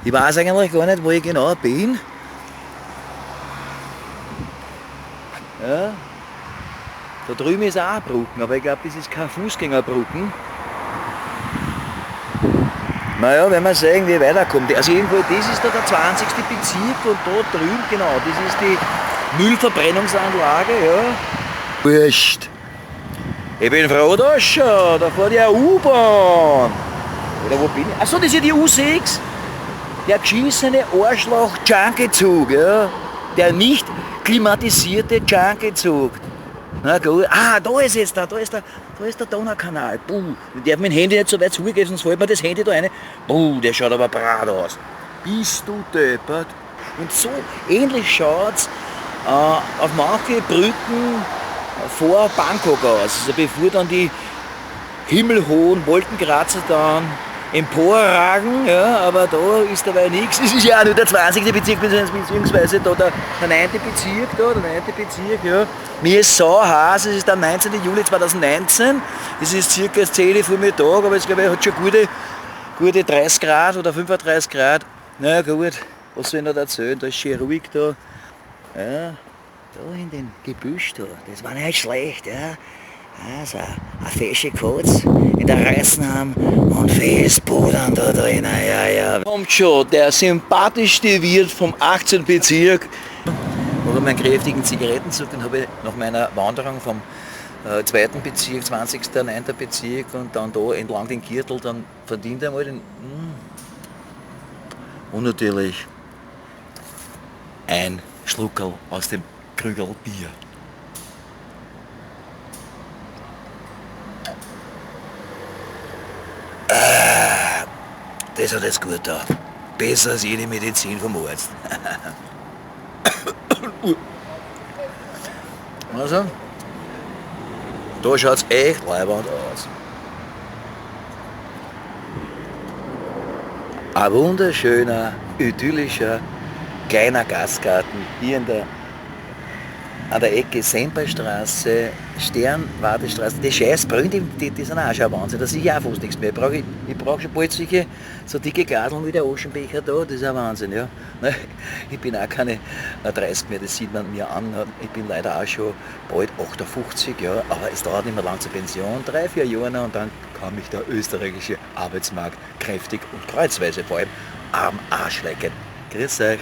Ich weiß eigentlich gar nicht, wo ich genau bin. Ja, da drüben ist auch eine Brücke, aber ich glaube, das ist keine Fußgängerbrücke. Naja, wenn wir sehen, wie ich weiterkomme. Also jedenfalls, das ist da der 20. Bezirk und da drüben, genau, das ist die Müllverbrennungsanlage, ja. Wurscht. Ich bin froh, da schon, da fährt ja eine U-Bahn. Oder wo bin ich? Achso, das ist ja die U6. Der geschissene Arschloch-Junkie-Zug, ja. Der nicht klimatisierte Junkie-Zug. Na gut. Ah, da ist jetzt da ist der Donaukanal. Puh, ich darf mein Handy nicht so weit zugeben, sonst fällt mir das Handy da rein. Puh, der schaut aber brat aus. Bist du deppert? Und so ähnlich schaut's auf manche Brücken vor Bangkok aus. Also bevor dann die himmelhohen Wolkenkratzer dann emporragen, ja, aber da ist dabei nichts. Es ist ja auch nur der 20. Bezirk, beziehungsweise da der 9. Bezirk, der 9. Bezirk, ja. Mir ist so heiß, es ist der 19. Juli 2019, es ist circa 10 Uhr Vormittag, aber jetzt glaube ich, hat schon gute 30 Grad oder 35 Grad. Na gut, was soll ich noch erzählen, da ist schön ruhig da. Ja, da in dem Gebüsch da, das war nicht schlecht, ja. Also, eine fesche Katz in der Reißenham und Festbodern da drinnen, ja. Kommt schon, der sympathischste Wirt vom 18. Bezirk. Ich habe meinen kräftigen Zigarettenzug, den habe ich nach meiner Wanderung vom 2. Bezirk, 20. 9. Bezirk und dann da entlang den Gürtel, dann verdient er mal den... Und natürlich ein Schluckerl aus dem Krügerl Bier. Das hat jetzt gut da. Besser als jede Medizin vom Arzt. Also, da schaut's echt leibend aus. Ein wunderschöner, idyllischer, kleiner Gastgarten hier an der Ecke Semperstraße, Sternwartestraße. Die Scheißbrühen, die sind auch schon ein Wahnsinn. Da sehe ich auch fast nichts mehr. Ich brauche schon bald solche so dicke Glaseln wie der Aschenbecher da. Das ist ein Wahnsinn, ja. Ich bin auch keine 30 mehr, das sieht man mir an. Ich bin leider auch schon bald 58, ja. Aber es dauert nicht mehr lang zur Pension, 3-4 Jahre noch, und dann kann mich der österreichische Arbeitsmarkt kräftig und kreuzweise vor allem arm Arsch lecken. Grüß euch.